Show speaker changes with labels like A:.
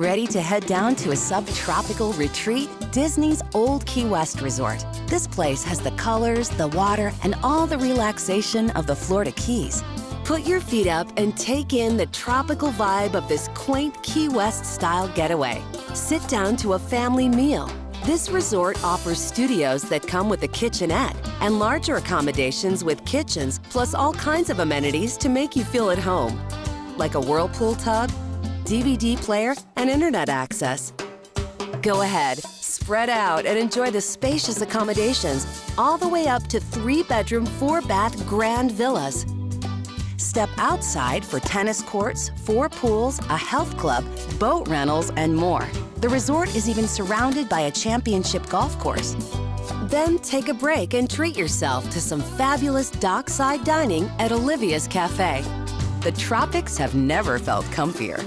A: Ready to head down to a subtropical retreat? Disney's Old Key West Resort. This place has the colors, the water, and all the relaxation of the Florida Keys. Put your feet up and take in the tropical vibe of this quaint Key West-style getaway. Sit down to a family meal. This resort offers studios that come with a kitchenette and larger accommodations with kitchens, plus all kinds of amenities to make you feel at home, like a whirlpool tub, DVD player, and internet access. Go ahead, spread out and enjoy the spacious accommodations, all the way up to 3-bedroom, 4-bath grand villas. Step outside for tennis courts, 4 pools, a health club, boat rentals, and more. The resort is even surrounded by a championship golf course. Then take a break and treat yourself to some fabulous dockside dining at Olivia's Cafe. The tropics have never felt comfier.